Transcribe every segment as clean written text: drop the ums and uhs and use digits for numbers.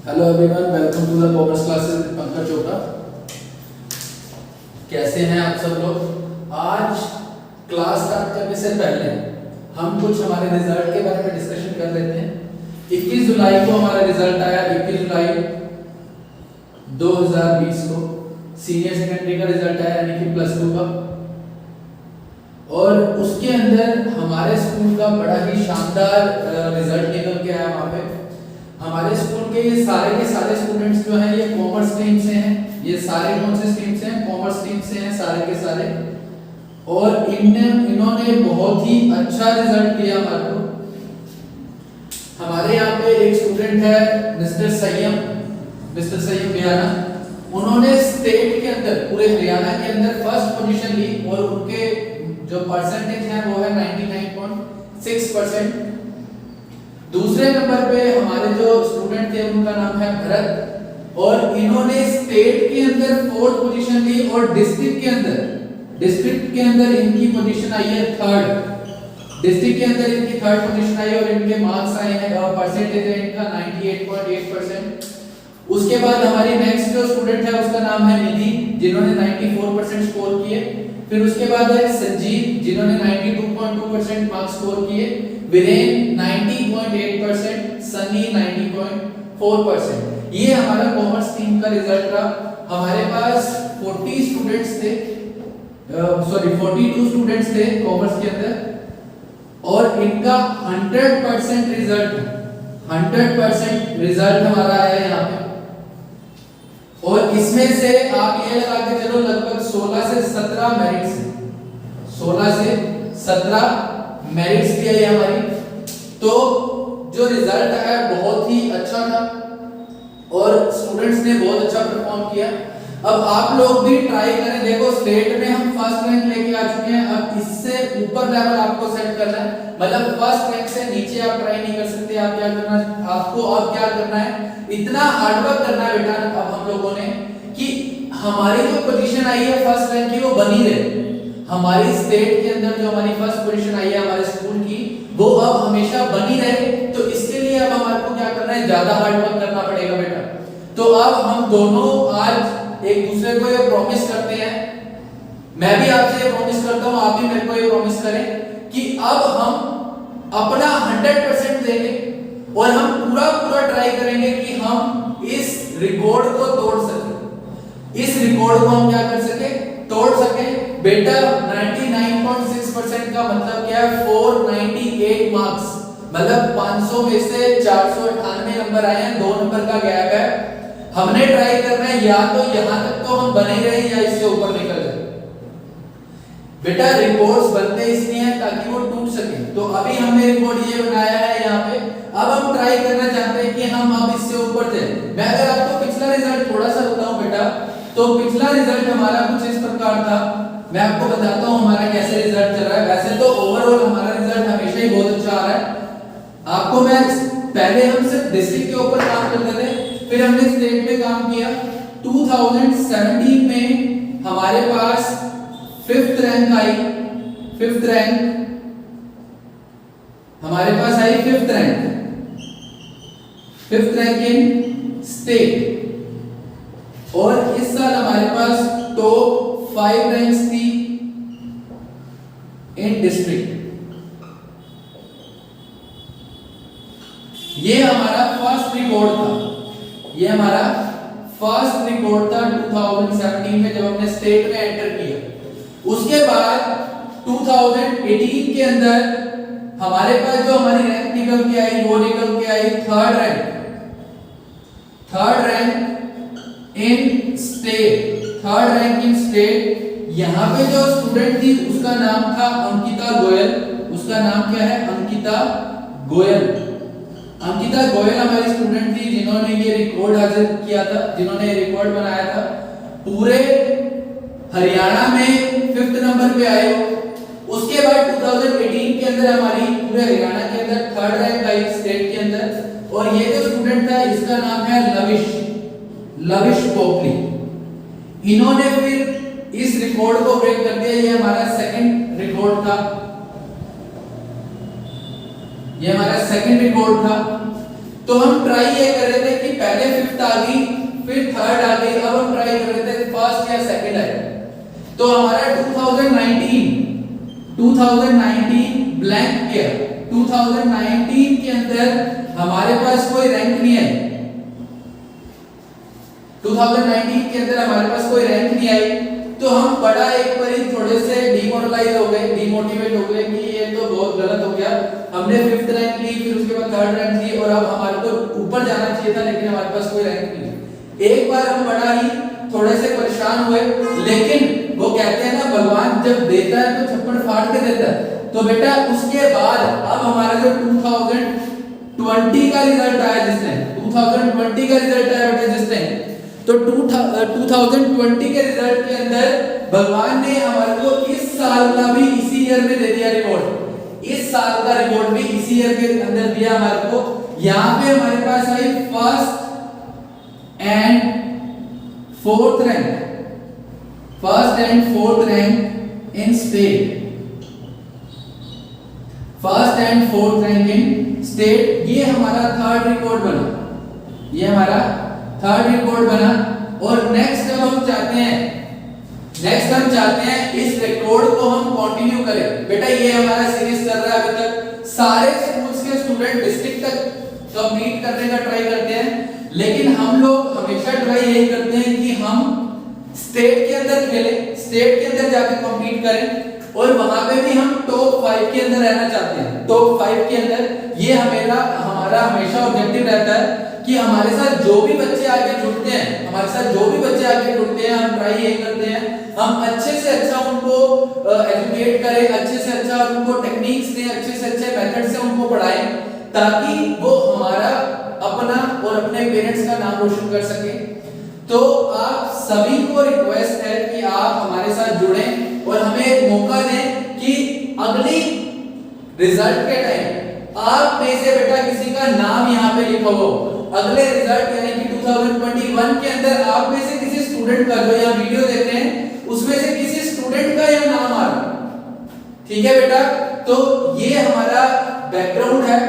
Hello everyone, welcome to the commerce classes with Pankaj Chopra. कैसे हैं आप सब लोग। आज क्लास स्टार्ट करने से पहले हम कुछ हमारे रिजल्ट के बारे में डिस्कशन कर लेते हैं। 21 जुलाई को हमारा रिजल्ट आया। 21 जुलाई 2020 को सीनियर सेकेंडरी का रिजल्ट आया, यानी कि प्लस 2 का। और उसके अंदर हमारे स्कूल का बड़ा ही शानदार रिजल्ट निकल के आया। वहाँ पे हमारे स्कूल के के सारे स्टूडेंट्स जो हैं ये कॉमर्स स्ट्रीम से हैं। ये सारे कौन से स्ट्रीम से हैं? कॉमर्स स्ट्रीम से हैं सारे के सारे। और इन्होंने बहुत ही अच्छा रिजल्ट दिया हमारे को। हमारे यहाँ पे एक स्टूडेंट है मिस्टर सय्यम बियाना। उन्होंने स्टेट के अंदर, पूरे हरियाणा के अंदर फर्स्ट पोजीशन ली और उनके जो परसेंटेज है वो है 99.6%। दूसरे नंबर पे हमारे जो स्टूडेंट थे उनका नाम है भरत, और इन्होंने स्टेट के अंदर 4th पोजीशन ली और डिस्ट्रिक्ट के अंदर इनकी पोजीशन आई है 3rd। डिस्ट्रिक्ट के अंदर इनकी 3rd पोजीशन आई और इनके मार्क्स आए हैं, परसेंटेज है इनका 98.8%। उसके बाद हमारी नेक्स्ट जो स्टूडेंट है उसका नाम है निधि, जिन्होंने 94% स्कोर किए। फिर उसके बाद है संजीव, जिन्होंने 92.2% मार्क्स स्कोर किए। वीरेन 90.8%, सनी 90.4%। ये हमारा कॉमर्स टीम का रिजल्ट रहा। हमारे पास 42 स्टूडेंट्स थे कॉमर्स के अंदर, और इनका 100% रिजल्ट हमारा आया यहाँ पे। और इसमें से आप ये लगा के चलो लगभग 16 से 17 मेरिट्स भी आई हमारी। तो जो रिजल्ट आया बहुत ही अच्छा था और स्टूडेंट्स ने बहुत अच्छा परफॉर्म किया। अब आप लोग भी ट्राई करें। देखो स्टेट में हम फर्स्ट रैंक लेके आ चुके हैं, अब इससे ऊपर लेवल आपको सेट करना है। मतलब फर्स्ट रैंक से नीचे आप ट्राई नहीं कर सकते। आप क्या करना है, आपको अब क्या करना है, इतना हार्डवर्क करना है बेटा अब हम लोगों ने कि हमारी जो पोजीशन आई है फर्स्ट रैंक की वो बनी रहे। हमारी स्टेट के अंदर जो हमारी फर्स्ट पोजीशन आई है हमारे स्कूल की, वो अब हमेशा बनी रहे। तो इसके लिए अब हमारे को क्या करना है, ज्यादा हार्डवर्क करना पड़ेगा बेटा। तो अब हम दोनों आज एक दूसरे को ये प्रॉमिस करते हैं, मैं भी आपसे ये प्रॉमिस करता हूं, आप भी मेरे को ये प्रॉमिस करें कि अब हम अपना 100% देंगे और हम पूरा ट्राई करेंगे कि हम इस रिकॉर्ड को तोड़ सके। इस रिकॉर्ड को हम क्या कर सके, तोड़ सके बेटा। 99.6% का मतलब क्या है, 498 मार्क्स, मतलब 500 में से 498 नंबर आए हैं। 2 नंबर का गैप है। हमने ट्राई करना है या तो यहां तक तो हम बने रहे या इससे ऊपर निकल जाए बेटा। रिकॉर्ड्स बनते इसलिए हैं ताकि वो टूट सके। तो अभी हमने रिकॉर्ड ये बनाया है यहाँ पे। अब हम ट्राई करना चाहते हैं कि हम अब इससे ऊपर जाए। मैं अगर आपको पिछला रिजल्ट थोड़ा सा बताऊं बेटा, तो पिछला रिजल्ट हमारा कुछ इस प्रकार था। मैं आपको बताता हूं हमारा कैसे रिजल्ट चल रहा है। वैसे तो ओवरऑल हमारा रिजल्ट हमेशा ही बहुत अच्छा आ रहा है। आपको मैं पहले हम सिर्फ डिस्ट्रिक्ट के ऊपर काम करते थे, फिर हमने स्टेट पे काम किया। 2017 में हमारे पास 5th रैंक आई। 5th रैंक हमारे पास आई, 5th रैंक इन स्टेट। और इस साल हमारे पास टॉप 5 रैंक्स थी इन डिस्ट्रिक्ट। ये हमारा फर्स्ट रिकॉर्ड था। ये हमारा फर्स्ट रिकॉर्ड था 2017 में जब हमने स्टेट में एंटर किया। उसके बाद 2018 के अंदर हमारे पास जो हमारी रैंक निकल के आई वो निकल के आई 3rd rank in state. 3rd rank in state. यहाँ पे जो स्टूडेंट थी उसका नाम था अंकिता गोयल। उसका नाम क्या है, अंकिता गोयल। अंकिता गोयल हमारी स्टूडेंट थी जिन्होंने ये रिकॉर्ड हासिल किया था, जिन्होंने ये रिकॉर्ड बनाया था। पूरे हरियाणा में 5th नंबर पे आए। उसके बाद 2018 के अंदर हमारी पूरे हरियाणा के अंदर 3rd रैंक आई स्टेट के अंदर। और ये जो स्टूडेंट था इसका नाम है लविश पोपली। इन्होंने फिर इस रिकॉर्ड को ब्रेक कर दिया। ये हमारा सेकंड रिकॉर्ड था। तो हम ट्राई ये कर रहे थे कि पहले फिफ्थ आ गई, फिर थर्ड आ गई, अब हम ट्राई कर रहे थे फर्स्ट या सेकंड आए। तो हमारा 2019 ब्लैंक ईयर, 2019 के अंदर हमारे पास कोई रैंक नहीं आई। 2019 के अंदर हमारे पास कोई रैंक नहीं आई, तो हम बड़ा एक बार थोड़े से डिमोरलाइज हो गए, डिमोटिवेट हो गए कि ये तो बहुत गलत हो गया। हमने फिफ्थ रैंक ली, फिर उसके बाद थर्ड रैंक ली, और अब हमारे को ऊपर जाना चाहिए था, लेकिन हमारे पास कोई रैंक नहीं। एक बार हम बड़ा ही थोड़े से परेशान हुए, लेकिन वो कहते हैं ना, भगवान जब देता है तो छप्पड़ फाड़ के देता है। तो बेटा उसके बाद अब हमारा जो 2020 का रिजल्ट आया, जिसने 2020 का रिजल्ट आया बेटा जिसने, तो 2020 के रिजल्ट के अंदर भगवान ने हमारे को इस साल का भी इसी ईयर में दे दिया रिवॉर्ड। इस साल का रिवॉर्ड भी इसी ईयर के अंदर दिया हमारे को। यहाँ पे हमारे पास आई first and fourth rank in state, first and fourth rank in state. ये हमारा थर्ड रिकॉर्ड बना, ये हमारा थर्ड रिकॉर्ड बना। और नेक्स्ट हम चाहते हैं इस रिकॉर्ड को हम कंटिन्यू करें। बेटा ये हमारा सीरीज चल रहा है अभी तक, सारे स्कूल्स के स्टूडेंट डिस्ट्रिक्ट तक कंप्लीट करने का ट्राई करते हैं, लेकिन हम लोग हमेशा ट्राई यही करते हैं कि हम स्टेट के अंदर खेलें, स्टेट के अंदर जाके कंप्लीट करें, और वहां पे भी हम टॉप 5 के अंदर रहना चाहते हैं, टॉप 5 के अंदर। ये हमारा हमेशा ऑब्जेक्टिव रहता है कि हमारे साथ जो भी बच्चे आगे जुड़ते हैं, हम ट्राई ये करते हैं हम अच्छे से अच्छा उनको एजुकेट करें, अच्छे से अच्छा उनको टेक्निक्स दें, अच्छे से अच्छे मेथड से उनको पढ़ाएं, ताकि वो हमारा अपना और अपने पेरेंट्स का नाम रोशन कर सके। तो आप सभी को रिक्वेस्ट है कि आप हमारे साथ जुड़ें और हमें एक मौका दें कि अगली रिजल्ट के टाइम आप में से बेटा किसी का नाम यहाँ पे लिखा हो। अगले रिजल्ट यानी कि 2021 के अंदर आप में से किसी स्टूडेंट का, जो यहाँ वीडियो देख रहे हैं, उसमें से किसी स्टूडेंट का यह नाम आ रहा, ठीक है बेटा। तो ये हमारा बैकग्राउंड है।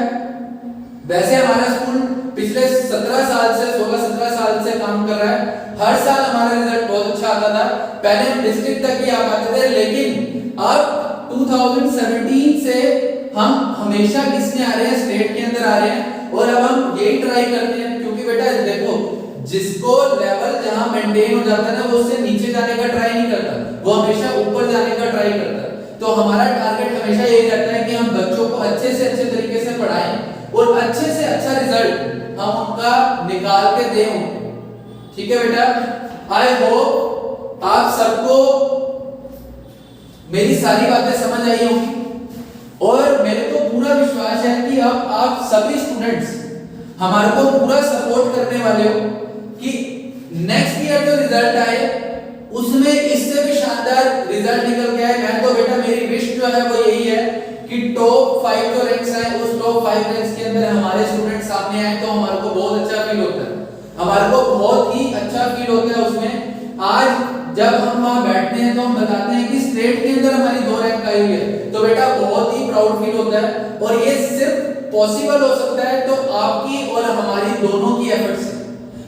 वैसे हमारा स्कूल पिछले 16 साल से काम कर रहा है। हर साल हमारा रिजल्ट बहुत अच्छा आता था। पहले हम डिस्ट्रिक्ट तक ही आ पाते थे, लेकिन अब 2017 से हम हमेशा किस में आ रहे हैं, स्टेट के अंदर आ रहे हैं। और अब हम यही ट्राई करते हैं, क्योंकि बेटा देखो, जिसको लेवल जहां मेंटेन हो जाता है ना, वो उससे नीचे जाने का ट्राई नहीं करता, वो हमेशा ऊपर जाने का ट्राई करता है। तो हमारा टारगेट हमेशा यही रहता है कि हम बच्चों को अच्छे से अच्छे तरीके से पढ़ाएं और अच्छे से अच्छा रिजल्ट हम उनका निकाल के दें, ठीक है बेटा। आई होप आप सबको मेरी सारी बातें समझ आई होंगी, और मेरे को पूरा विश्वास है कि अब आप सभी स्टूडेंट्स हमारे को पूरा सपोर्ट करने वाले हो कि नेक्स्ट ईयर जो रिजल्ट आए उसमें इससे भी शानदार रिजल्ट निकल के आए। मैं तो बेटा मेरी विश जो है वो यही है कि टॉप 5 जो रैंक्स आए, उस टॉप 5 रैंक्स के अंदर हमारे स्टूडेंट सामने आए तो हमारे को बहुत अच्छा फील होता है, हमारे को बहुत ही अच्छा फील होता है उसमें। आज जब हम वहां बैठते हैं तो हम बताते हैं कि स्टेट के अंदर हमारी 2 रैंक आई हुई है, तो बेटा बहुत ही प्राउड फील होता है। और ये सिर्फ पॉसिबल हो सकता है तो आपकी और हमारी दोनों की एफर्ट से।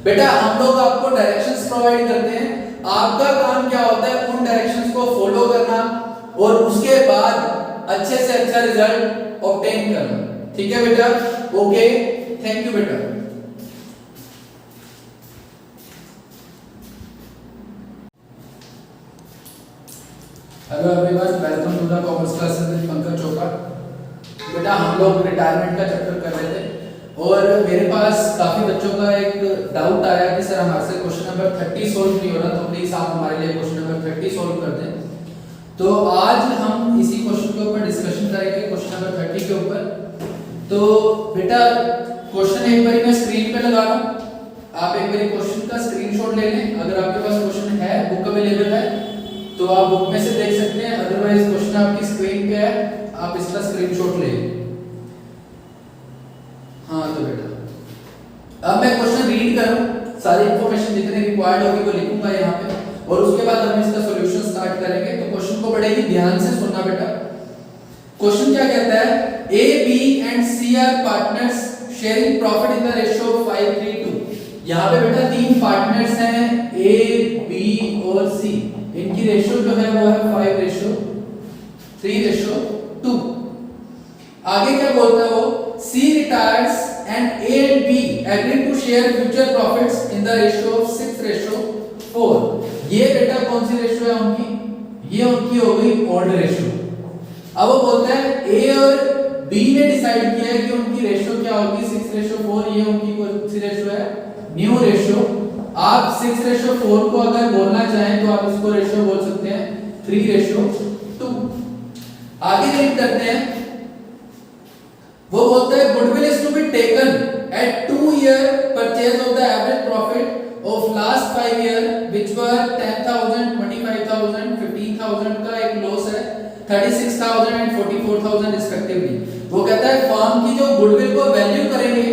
बेटा हम लोग आपको डायरेक्शंस प्रोवाइड करते हैं, आपका काम क्या होता है उन डायरेक्शंस को फॉलो करना और उसके बाद अच्छे से अच्छा रिजल्ट ऑब्टेन करना, ठीक है बेटा। ओके, थैंक यू बेटा। Hello everyone, welcome to the commerce classes with Pankaj Chopra. बेटा हम लोग रिटायरमेंट का चैप्टर कर रहे थे और मेरे पास काफी बच्चों का एक डाउट आया कि सर हमारे से क्वेश्चन नंबर 30 सॉल्व नहीं हो रहा, तो प्लीज आप हमारे लिए क्वेश्चन नंबर 30 सॉल्व कर दें। तो आज हम इसी क्वेश्चन के ऊपर डिस्कशन करेंगे, क्वेश्चन नंबर 30 के ऊपर। तो बेटा क्वेश्चन एक बार मैं स्क्रीन पे लगा रहा हूं, आप एक बार क्वेश्चन का स्क्रीनशॉट ले लें। अगर आपके पास क्वेश्चन है, बुक अवेलेबल है तो आप बुक में से देख सकते हैं, अदरवाइज क्वेश्चन आपकी स्क्रीन पे है, आप इसका स्क्रीनशॉट ले। हाँ तो बेटा अब मैं क्वेश्चन रीड करूं, सारी इंफॉर्मेशन जितनी रिक्वायर्ड होगी वो लिखूंगा यहाँ पे, और उसके बाद हम इसका सॉल्यूशन स्टार्ट करेंगे। तो क्वेश्चन को बड़े ही ध्यान से सुनना बेटा। क्वेश्चन क्या कहता है, A, B and C are partners sharing profit in the ratio 5:3:2। यहाँ पे बेटा तीन पार्टनर्स हैं ए, बी और सी, इनकी रेशियो जो है वो है 5:3:2। आगे क्या बोलता है वो, C retires and A and B agree to share future profits in the ratio of 6:4। ये बेटा कौन सी रेशियो है उनकी, ये उनकी हो गई ऑड रेशियो। अब वो बोलता है A और B ने डिसाइड किया है कि उनकी रेशियो क्या होगी 6:4, ये उनकी कौन सी रेशियो है, न्यू रेशियो। आप 6:4 को अगर बोलना चाहें तो आप इसको रेशियो बोल सकते हैं 3:2। आगे रीड करते हैं, वो बोलता है goodwill is to be taken at 2-year purchase of the average profit of last 5 year which were 10,000, 25,000, 15,000 का एक लॉस है, 36,000 एंड 44,000 रिस्पेक्टिवली। वो कहता है फर्म की जो गुडविल को वैल्यू करेंगे,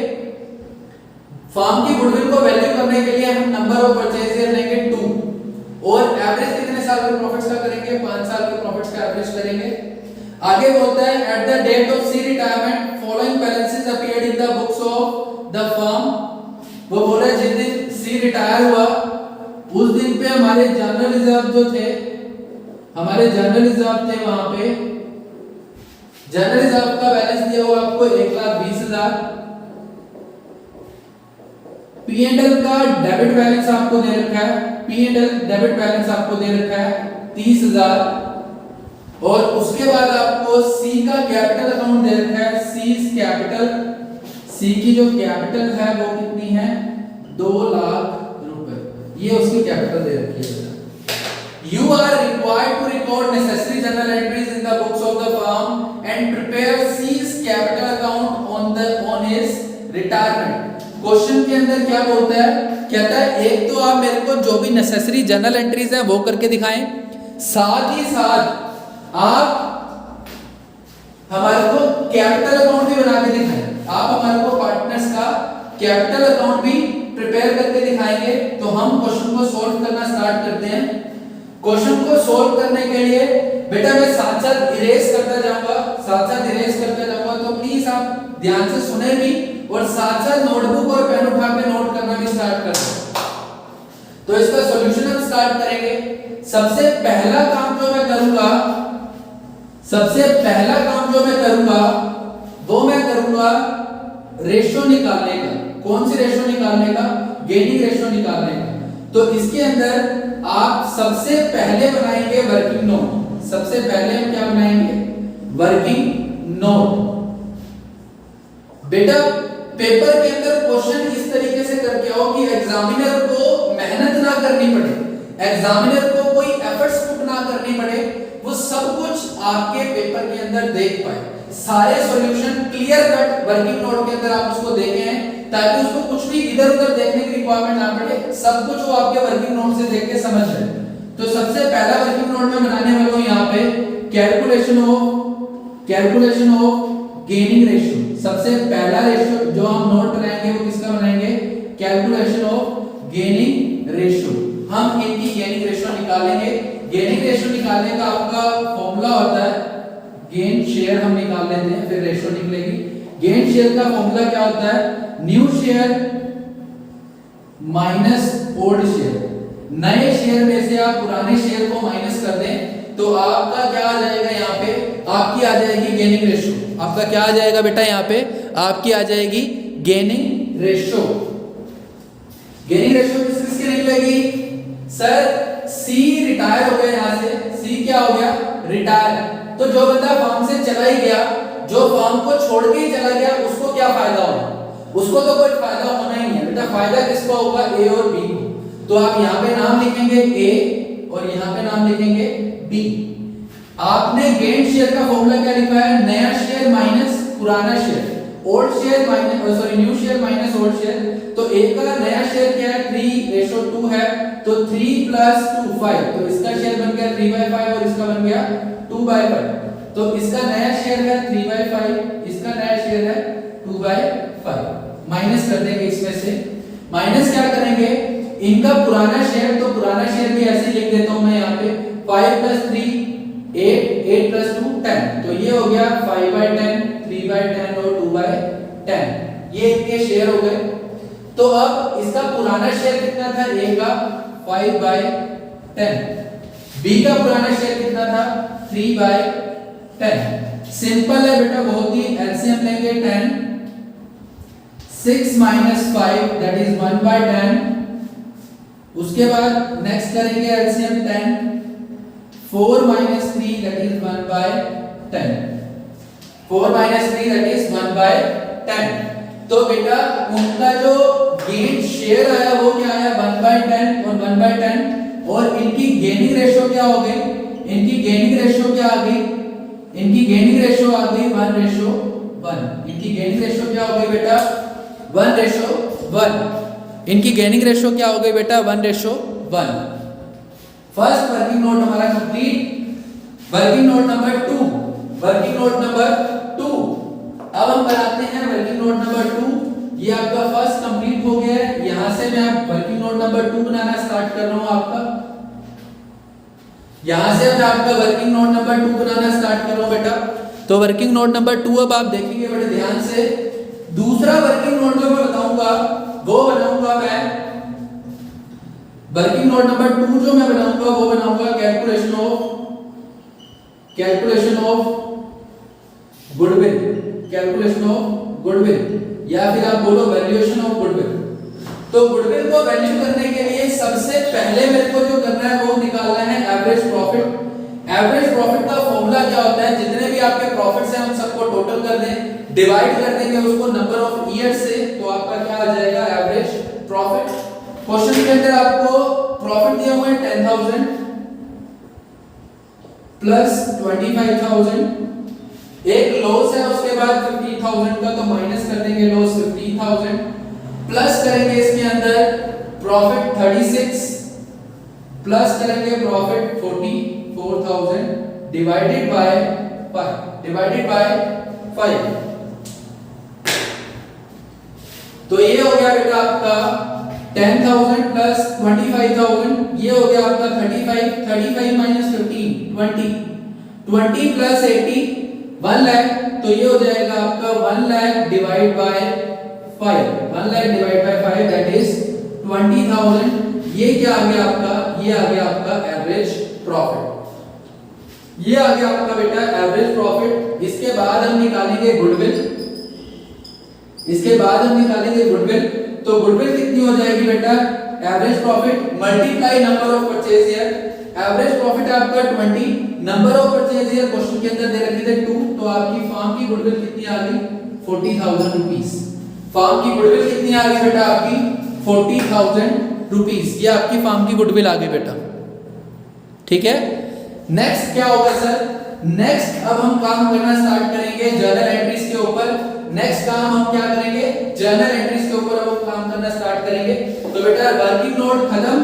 फर्म की गुडविल को वैल्यू करने के लिए हम नंबर ऑफ परचेज ईयर लेंगे 2 और एवरेज कितने साल के प्रॉफिट्स का करेंगे, 5 साल के प्रॉफिट्स का एवरेज करेंगे। आगे बोलता है at the date of C retirement following balances appeared in the books of the firm. वो बोल रहा है जिस दिन सी रिटायर हुआ उस दिन पे हमारे जनरल रिजर्व जो थे, हमारे जनरल रिजर्व थे, वहां पे जनरल रिजर्व का बैलेंस दिया हुआ आपको 1,20,000। P&L का डेबिट बैलेंस आपको दे रखा है, P&L डेबिट बैलेंस आपको दे रखा है 30,000। और उसके बाद आपको सी का कैपिटल अकाउंट दे रखा है, सीज कैपिटल, सी की जो कैपिटल है वो कितनी है 2 लाख रुपए, ये उसकी कैपिटल दे रखी है। You are required to record necessary journal entries in the books of the firm and prepare C's capital account on his retirement। Question के अंदर क्या बोलता है, कहता है एक तो आप मेरे को जो भी नेसेसरी जर्नल एंट्रीज हैं वो करके दिखाएं, साथ ही साथ आप हमारे को कैपिटल अकाउंट भी बना के दिखाएं। आप हमारे को पार्टनर्स का कैपिटल अकाउंट भी प्रिपेयर करके दिखाएंगे। तो हम क्वेश्चन को सॉल्व करना स्टार्ट करते हैं। क्वेश्चन को सॉल्व करने के लिए बेटा मैं साथ साथ इरेज करता जाऊंगा, तो प्लीज आप ध्यान से सुने भी और साथ साथ नोटबुक और पेन उठा के नोट करना भी स्टार्ट कर दें। तो इसका सॉल्यूशन हम स्टार्ट करेंगे। सबसे पहला काम जो मैं करूंगा वो मैं करूंगा रेशियो निकालने का। कौन सी रेशियो निकालने का, गेनिंग रेशियो निकालने का। तो इसके अंदर आप सबसे पहले बनाएंगे वर्किंग नोट। सबसे पहले हम क्या बनाएंगे, वर्किंग नोट। बेटा पेपर के अंदर क्वेश्चन इस तरीके से करके आओ कि एग्जामिनर को मेहनत ना करनी पड़े, एग्जामिनर को कोई एफर्ट्स पुट ना करनी पड़े, वो सब कुछ आपके पेपर के अंदर देख पाए। सारे solution clear cut working note के अंदर आप उसको देखे हैं ताकि उसको कुछ भी इधर उधर देखने की रिक्वायरमेंट ना पड़े, सब कुछ वो आपके वर्किंग नोट से देख के समझ जाए। तो सबसे पहला वर्किंग नोट मैं बनाने वाला हूं यहाँ पे कैलकुलेशन ऑफ गेनिंग रेशियो। सबसे पहला रेशियो जो हम नोट बनाएंगे वो किसका बनाएंगे, कैलकुलेशन ऑफ गेनिंग रेशियो। हम इनकी गेनिंग रेशियो निकालेंगे। गेनिंग रेशियो निकालने का आपका फॉर्मूला होता है गेन शेयर, हम निकाल लेते हैं फिर रेशियो निकलेगी। गेन शेयर का फॉर्मूला क्या होता है, new share minus old share. नए शेयर में से आप पुराने शेयर को माइनस कर दें तो आपका क्या आ जाएगा, यहाँ पे आपकी आ जाएगी गेनिंग रेशियो। आपका क्या आ जाएगा बेटा, यहाँ पे आपकी आ जाएगी गेनिंग रेशियो। गेनिंग रेशियो किसकी निकलेगी, सर सी रिटायर हो गया, यहाँ से सी क्या हो गया, रिटायर। तो जो बंदा फर्म से चला ही गया, जो फर्म को छोड़ के ही चला गया, उसको क्या फायदा होगा, उसको तो कोई फायदा होना ही है बेटा। फायदा किसको होगा, ए और बी को। तो आप यहाँ पे नाम लिखेंगे ए और यहाँ पे नाम लिखेंगे बी। आपने गेन शेयर का फॉर्मूला क्या लिखा है, नया शेयर माइनस पुराना share, old share minus new share minus old share. तो ए का नया शेयर क्या है, 3:2 है, तो 3 + 2 5। तो इसका शेयर बन गया 3/5 और इसका बन गया 2/5। तो इसका नया शेयर है 3/5, इसका नया शेयर है 2/5। माइनस कर देंगे इसमें से। माइनस क्या करेंगे, इनका पुराना शेयर, तो पुराना शेयर भी ऐसे लिख देता हूं मैं यहाँ पे 5 + 3 8, 8 + 2 10। तो ये हो गया 5/10, 3/10 और 2/10। ये इनके शेयर हो गए। तो अब इसका पुराना शेयर कितना था, ए का 5/10, बी का पुराना शेयर कितना था 3/10। सिंपल है बेटा बहुत ही, एलसीएम लेंगे 10, 6 - 5 दैट इज 1/10। उसके बाद नेक्स्ट करेंगे LCM 10, 4 - 3 that is 1/10, 4 - 3 that is 1/10। तो बेटा उनका जो गेन शेयर आया वो क्या आया 1/10 और 1/10, और इनकी गेनिंग रेशो क्या हो गई, इनकी गेनिंग रेशो क्या आ गई, इनकी गेनिंग रेशो आ गई 1:1। इनकी गेनिंग रेशो क्या हो गई बेटा 1:1। इनकी गेनिंग रेशो क्या हो गई बेटा 1:1। फर्स्ट वर्किंग नोट हमारा complete. Working note number 2, working note number 2 अब हम बनाते हैं वर्किंग नोट नंबर 2। ये आपका फर्स्ट कंप्लीट हो गया है। यहां से मैं वर्किंग नोट नंबर 2 बनाना स्टार्ट कर रहा हूं आपका। यहां से मैं आपका वर्किंग नोट नंबर 2 बनाना स्टार्ट कर रहा हूं बेटा। तो वर्किंग नोट नंबर 2 अब आप देखेंगे बड़े ध्यान से। दूसरा वर्किंग नोट जो मैं बताऊंगा वो बनाऊंगा मैं, वर्किंग नोट नंबर 2 जो मैं बनाऊंगा वो बनाऊंगा calculation of goodwill, calculation of goodwill, या फिर आप बोलो वैल्यूएशन ऑफ गुडविल। तो गुडविल को वैल्यू करने के लिए सबसे पहले मेरे को जो करना है वो निकालना है एवरेज प्रॉफिट। एवरेज प्रॉफिट का फॉर्मूला क्या होता है, जितने भी आपके प्रॉफिट्स हैं उन सबको टोटल कर दें, डिवाइड कर देंगे उसको नंबर ऑफ ईयर से, तो आपका क्या आ जाएगा एवरेज प्रॉफिट। क्वेश्चन के अंदर आपको प्रॉफिट दिया हुआ है 10,000 प्लस 25,000, एक लॉस है उसके बाद 50,000 का, तो माइनस कर देंगे लॉस 50,000, प्लस करेंगे इसके अंदर प्रॉफिट 36, प्लस करेंगे प्रॉफिट 44,000 डिवाइडेड बाय 5। तो ये हो गया बेटा आपका 10,000 प्लस 25,000, ये हो गया आपका 35 - 15 20 प्लस 80 1 लाख, तो ये हो जाएगा आपका 1 lakh divide by 5, 1 lakh divide by 5 that is 20,000। ये क्या आ गया आपका, ये आ गया आपका एवरेज प्रॉफिट, ये आ गया आपका बेटा एवरेज प्रॉफिट। इसके बाद हम निकालेंगे गुडविल, इसके बाद हम निकालेंगे गुडविल। तो गुडविल कितनी हो जाएगी बेटा, average profit multiply number of purchase year. Average profit आपका 20, number of purchase year question के अंदर दे रखी थे 2, तो आपकी फर्म की गुडविल कितनी आ गई 40,000 रुपीस। फर्म की गुडविल कितनी आ गई बेटा आपकी 40,000 रुपीस, ये आपकी फर्म की गुडविल आ गई बेटा। ठीक है, नेक्स्ट क्या होगा सर, नेक्स्ट अब हम काम करना स्टार्ट करेंगे जर्नल एंट्रीज के ऊपर। नेक्स्ट काम हम क्या करेंगे, जर्नल एंट्रीज के ऊपर अब हम काम करना स्टार्ट करेंगे। तो बेटा वर्किंग नोट खत्म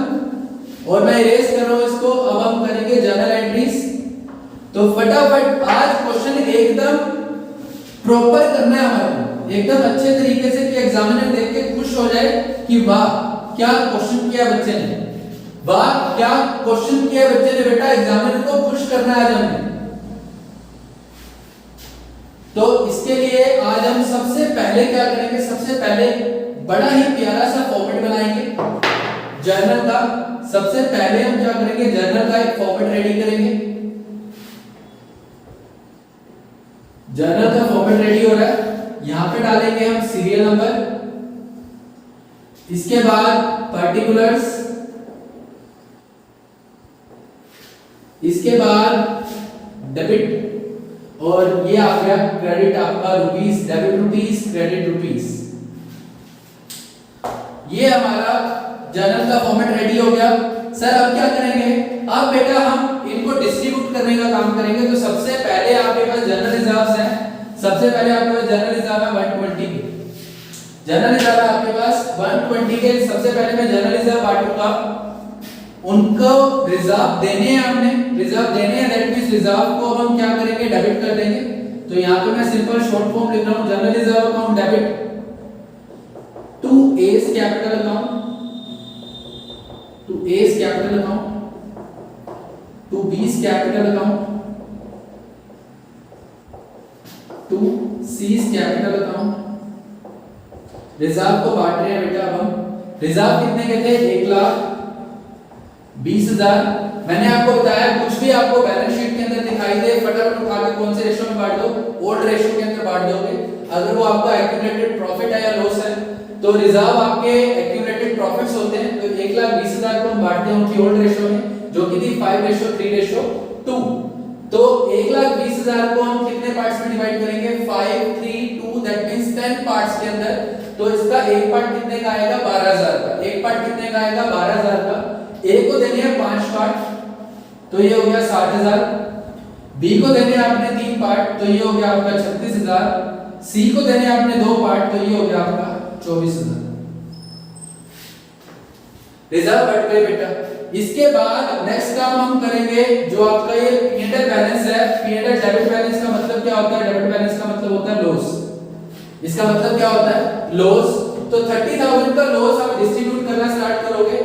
और मैं इरेज कर रहा हूं इसको, अब हम करेंगे जर्नल एंट्रीज। तो फटाफट आज क्वेश्चन एकदम प्रॉपर करना है हमारे, एकदम अच्छे तरीके से कि एग्जामिनर देख के खुश हो जाए कि वाह क्या क्वेश्चन किया बच्चे ने, वाह क्या क्वेश्चन किया बच्चे ने। बेटा एग्जामिनर को खुश करना है आज हमने। तो इसके लिए आज हम सबसे पहले क्या करेंगे, सबसे पहले बड़ा ही प्यारा सा फॉर्मेट बनाएंगे जर्नल का। सबसे पहले हम क्या करेंगे, जर्नल का एक फॉर्मेट रेडी करेंगे। जर्नल का फॉर्मेट रेडी हो रहा है, यहां पे डालेंगे हम सीरियल नंबर, इसके बाद पर्टिकुलर्स, इसके बाद डेबिट, और ये आ गया क्रेडिट आपका rupees, debit rupees, credit rupees. ये हमारा जर्नल का फॉर्मेट रेडी हो गया। सर अब क्या करेंगे, अब बेटा हम इनको डिस्ट्रीब्यूट करने का काम करेंगे। तो सबसे पहले आपके पास जर्नल रिजर्व्स हैं, सबसे पहले आपके पास जर्नल रिजर्व है 120 के, जर्नल रिजर्व है आपके पास 120 के। सबसे पहले मैं जर्नल रिजर्व बांटूंगा, उनको रिजर्व देने हैं, हमने रिजर्व देने हैं, दैट मींस रिजर्व को हम क्या करेंगे, डेबिट कर देंगे। तो यहां पे मैं सिंपल शॉर्ट फॉर्म लिख रहा हूं, journal reserve account debit to A's capital account, to A's capital account, to B's capital account, to C's capital account, reserve को बांट रहे हैं बेटा। अब हम रिजर्व कितने के थे, 1,20,000। मैंने आपको बताया कुछ भी आपको बैलेंस शीट के अंदर दिखाई दे, फटाफट उठा के कौन से रेशियो में बांट दो, ओल्ड रेशियो के अंदर बांट दोगे। अगर वो आपका एक्यूमुलेटेड प्रॉफिट है या लॉस है, तो रिजर्व आपके एक्यूमुलेटेड प्रॉफिट्स होते हैं। तो 1,20,000 को हम बांटते हैं उनकी ओल्ड रेशियो में, जो कि थी 5:3:2। तो 1,20,000 को हम कितने पार्ट्स में डिवाइड करेंगे, 5, 3, 2, दैट मींस 10 पार्ट्स के अंदर। तो इसका एक पार्ट कितने का आएगा, 12,000 का। एक पार्ट कितने का आएगा, 12,000 का। ए को देने हैं 5 पार्ट, तो ये हो गया 60,000। बी को देने हैं आपने 3 पार्ट, तो ये हो गया आपका 36,000। सी को देने हैं आपने 2 पार्ट, तो ये हो गया आपका 24,000। रिजर्व बढ़ गए बेटा। इसके बाद नेक्स्ट काम हम करेंगे, जो आपका ये P&L बैलेंस है। P&L डेबिट बैलेंस का मतलब क्या होता है, डेबिट बैलेंस का मतलब होता है लॉस। इसका मतलब क्या होता है, लॉस। तो 30,000 का लॉस आप डिस्ट्रीब्यूट करना स्टार्ट करोगे।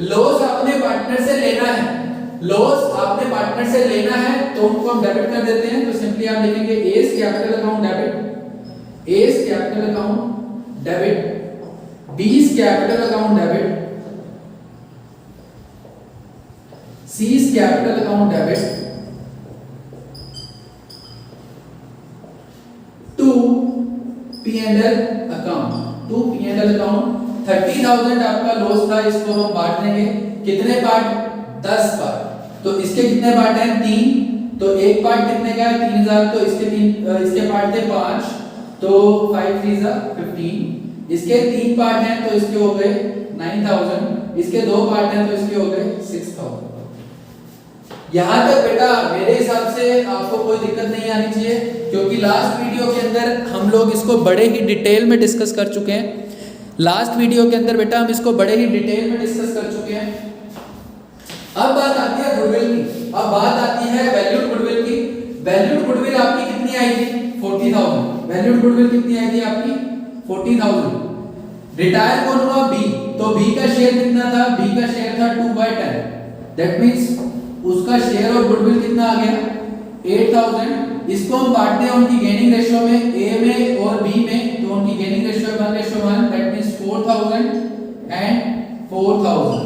लॉस अपने पार्टनर से लेना है, लॉस आपने पार्टनर से लेना है, तो उनको हम डेबिट कर देते हैं। तो सिंपली आप लिखेंगे A's capital account debit, A's capital account debit, B's capital account debit, C's capital account debit to P&L account, to P&L account. 30,000 आपका लॉस था, इसको हम बांट देंगे कितने पार्ट, 10 पार्ट। तो इसके कितने पार्ट हैं, 3। तो एक पार्ट कितने का है, 3,000। तो इसके पार्ट थे 5, तो 5 3 15। इसके 3 पार्ट हैं, तो इसके हो गए 9,000। इसके 2 पार्ट हैं, तो इसके हो गए 6,000। यहां तक बेटा मेरे हिसाब से आपको कोई दिक्कत नहीं आनी चाहिए, क्योंकि लास्ट वीडियो के अंदर हम लोग इसको बड़े ही डिटेल में डिस्कस कर चुके हैं। लास्ट वीडियो के अंदर बेटा हम इसको बड़े ही डिटेल में डिस्कस कर चुके हैं। अब बात आती है गुडविल की, अब बात आती है वैल्यूड गुडविल की। वैल्यूड गुडविल आपकी कितनी आई थी, 40,000। वैल्यूड गुडविल कितनी आई थी आपकी, 40,000। रिटायर कौन हुआ, बी। तो बी का शेयर कितना था, बी का शेयर था 2/10। दैट मींस उसका शेयर ऑफ गुडविल कितना आ गया, 8,000। इसको हम बांटते हैं उनकी गेनिंग रेशियो में, ए में और बी में। तो उनकी gaining ratio 1:1, that means 4,000 and 4,000।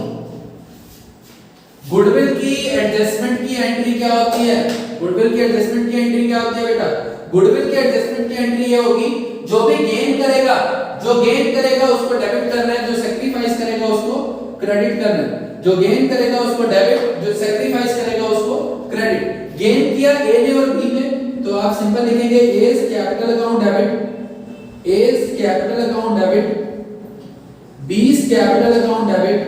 Goodwill की एडजस्टमेंट की एंट्री क्या होती है, गुडविल की एडजस्टमेंट की एंट्री क्या होती है बेटा, गुडविल की एडजस्टमेंट की एंट्री ये होगी, जो भी गेन करेगा, जो गेन करेगा उसको डेबिट करना है, जो सैक्रिफाइस करेगा उसको क्रेडिट करना है। जो गेन करेगा उसको डेबिट, जो सैक्रिफाइस करेगा उसको क्रेडिट। गेन किया ए ने और बी ने, तो आप सिंपल लिखेंगे A's capital account debit, A's capital account debit, B's capital account debit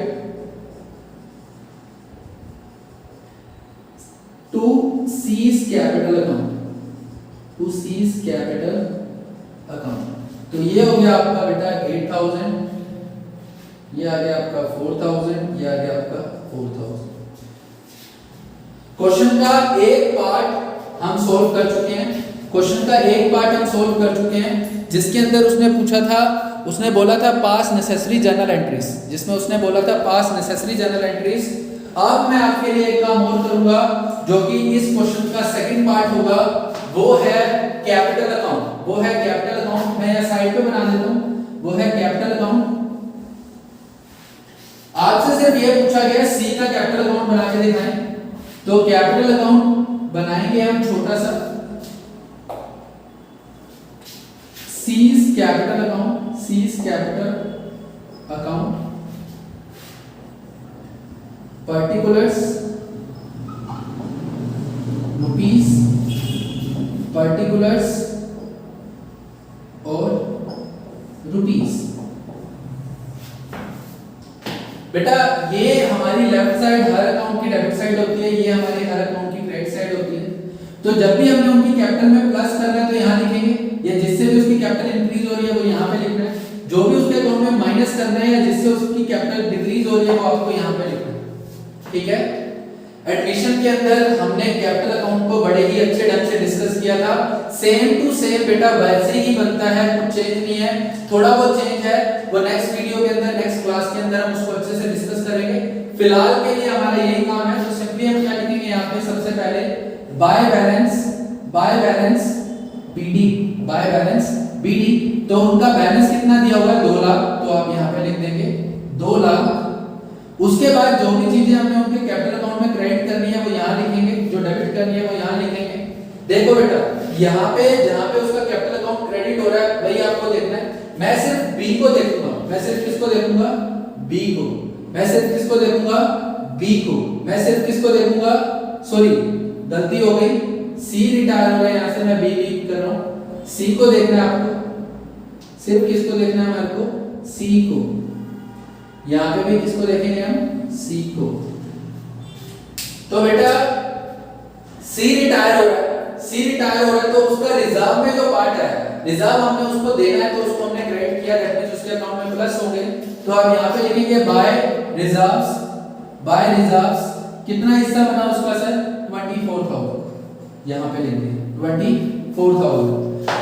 to C's capital account, to C's capital account. तो ये हो गया आपका बेटा 8,000, ये आ गया आपका 4,000, ये आ गया आपका 4,000। क्वेश्चन का एक पार्ट हम सॉल्व कर चुके हैं, क्वेश्चन का एक पार्ट हम सॉल्व कर चुके हैं, जिसके अंदर उसने पूछा था, उसने बोला था पास नेसेसरी जर्नल एंट्रीज, जिसमें उसने बोला था पास नेसेसरी जर्नल एंट्रीज। अब मैं आपके लिए एक काम और करूंगा, जो कि इस क्वेश्चन का सेकंड पार्ट होगा, वो है कैपिटल अकाउंट, वो है कैपिटल अकाउंट। मैं यहां साइड पे बना देता हूं, वो है कैपिटल अकाउंट। आपसे सिर्फ ये पूछा गया सी का कैपिटल अकाउंट बना के दिखाएं, तो कैपिटल अकाउंट बनाएंगे हम छोटा सा, seize capital account, seize capital account, particulars rupees, particulars और रुपीस। बेटा ये हमारी लेफ्ट साइड हर अकाउंट की डेबिट साइड होती है, ये हमारे हर अकाउंट की क्रेडिट साइड होती है। तो जब भी हमने उनकी कैपिटल में प्लस करना है तो यहाँ लिखेंगे, या जिससे भी उसकी कैपिटल इंक्रीज हो रही है वो यहाँ पे लिखना है। जो भी उसके अकाउंट में माइनस करना है या जिससे उसकी कैपिटल डिक्रीज हो रही है वो आपको यहाँ पे लिखना है, ठीक है। एडमिशन के अंदर हमने कैपिटल अकाउंट को बड़े ही अच्छे ढंग से डिस्कस किया था, सेम टू सेम बेटा वैसे ही बनता है, कुछ चेंज नहीं है, थोड़ा बहुत चेंज है, वो नेक्स्ट वीडियो के अंदर, नेक्स्ट क्लास के अंदर हम उसको अच्छे से डिस्कस करेंगे। फिलहाल के लिए हमारा यही काम है। तो सिंपली हम क्या लिखेंगे यहाँ पे, सबसे पहले by balance BD, by balance BD, तो उनका बैलेंस कितना दिया हुआ है 2 लाख, तो आप यहाँ पे लिख देंगे 2 लाख। उसके बाद जो भी चीजें हमने उनके कैपिटल अकाउंट में क्रेडिट करनी है वो यहाँ लिखेंगे, जो डेबिट करनी है वो यहाँ लिखेंगे। देखो बेटा यहाँ पे जहाँ पे उसका कैपिटल अकाउंट क्रेडिट हो रहा है वही आपको देखना है। मैं सिर्फ बी को देखूंगा, मैं सिर्फ किसको देखूंगा, बी को। मैं सिर्फ किसको देखूंगा, बी को। मैं सिर्फ किसको देखूंगा, सॉरी गलती हो गई, सी रिटायर हो गया, यहाँ से मैं बी कर रहा हूँ। सी को देखना है आपको, सिर्फ किसको देखना है हमारे को, सी को। यहाँ पे भी किसको देखेंगे हम, सी को। तो बेटा सी रिटायर हो रहा है, सी रिटायर हो रहा है तो उसका रिजर्व में जो पार्ट है, रिजर्व हमने उसको देना है तो उसको हमने क्रेडिट किया, दैट मींस उसके अकाउंट में प्लस होंगे। तो आप यहाँ पे लिखेंगे बाय रिजर्व्स, बाय रिजर्व्स कितना हिस्सा बना उसका सर 24,000, यहाँ पे लिखेंगे 24,000।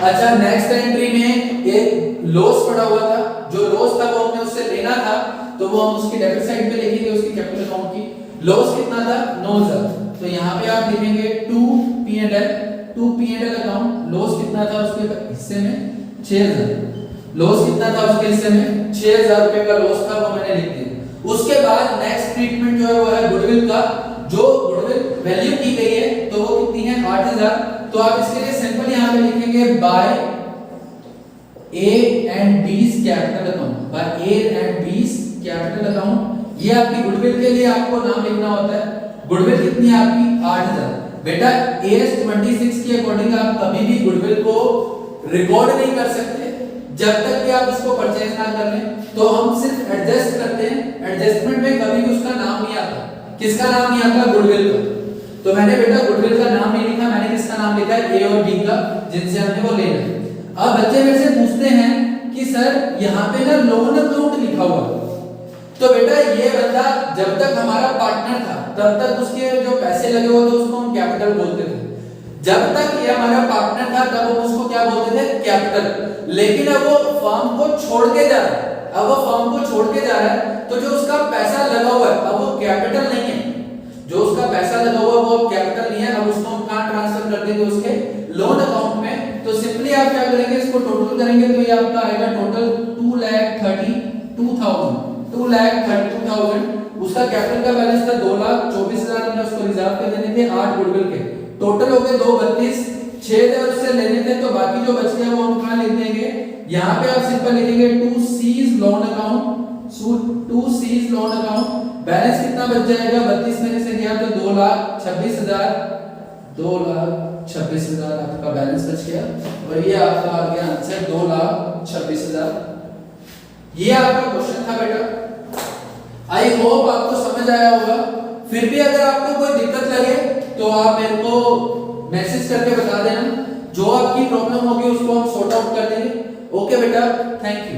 अच्छा नेक्स्ट एंट्री में एक लॉस पड़ा हुआ था, जो लॉस था वो हमने उससे लेना था तो वो हम उसकी डेबिट साइड पे लिखेंगे, उसकी कैपिटल अकाउंट की। लॉस कितना था 9,000, तो यहाँ पे आप लिखेंगे टू P&L अकाउंट। लॉस कितना था उसके हिस्से में 6,000, लॉस कितना था उसके हिस्से में 6,000 रुपए का लॉस था, वो मैंने लिख दिया। उसके बाद नेक्स्ट ट्रीटमेंट जो है वो है गुडविल का, जो गुडविल वैल्यू की गई है तो वो कितनी है 8,000। तो आप इसके लिए सिंपल यहाँ पे लिखेंगे by A and B's capital account, by A and B's capital account. ये आपकी गुडविल के लिए आपको नाम लिखना होता है। गुडविल कितनी है आपकी 8,000। बेटा AS 26 के अकॉर्डिंग आप कभी भी गुडविल को रिकॉर्ड नहीं कर सकते जब तक कि आप इसको परचेज ना कर लें, तो हम सिर्फ एडजस्ट करते हैं। एडजस्टमेंट में कभी भी उसका नाम नहीं आता। किसका नाम नहीं आता, गुडविल का। तो मैंने बेटा गुडविल का नाम नहीं लिखा, मैंने किसका नाम लिखा है A और B का, जिनसे हमने वो लेना है। अब बच्चे मेरे से पूछते हैं कि सर यहाँ पे ना लोन अकाउंट लिखा हुआ है, तो बेटा ये बंदा जब तक हमारा पार्टनर था तब तक उसके जो पैसे लगे हुए थे उसको हम कैपिटल बोलते थे। जब तक ये हमारा पार्टनर था तब हम उसको क्या बोलते थे, कैपिटल। लेकिन अब वो फर्म को छोड़ के जा रहा है, अब वो फर्म को छोड़ के जा रहा है तो जो उसका पैसा लगा हुआ है अब वो कैपिटल नहीं है। जो उसका पैसा लगा हुआ है वो अब कैपिटल नहीं है, अब उसको हम कहां ट्रांसफर कर देंगे, उसके लोन अकाउंट में। तो सिंपली आप क्या करेंगे, इसको टोटल करेंगे तो ये आपका आएगा टोटल 2,32,000। उसका कैपिटल का बैलेंस था 2,24,000, हमने उसको रिजर्व पे देने थे 8 गुडविल के। टोटल हो गए 2,32, 6 उससे लेने थे तो बाकी जो बच गया वो हम कहां लिख देंगे, यहाँ पे आप सिंपल लिखेंगे 2C's लोन अकाउंट। सो 2C's लोन अकाउंट बैलेंस कितना बच जाएगा, 32 में से गया तो 2,26,000, 2,26,000 आपका बैलेंस बच गया। और ये आपका आ गया आंसर 2,26,000। ये आपका क्वेश्चन था बेटा। आई होप आपको समझ आया होगा। फिर भी अगर आपको कोई दिक्कत लगे तो आप मेरे को मैसेज करके बता देना, जो आपकी प्रॉब्लम होगी उसको हम सॉर्ट आउट कर देंगे। ओके बेटा, थैंक यू।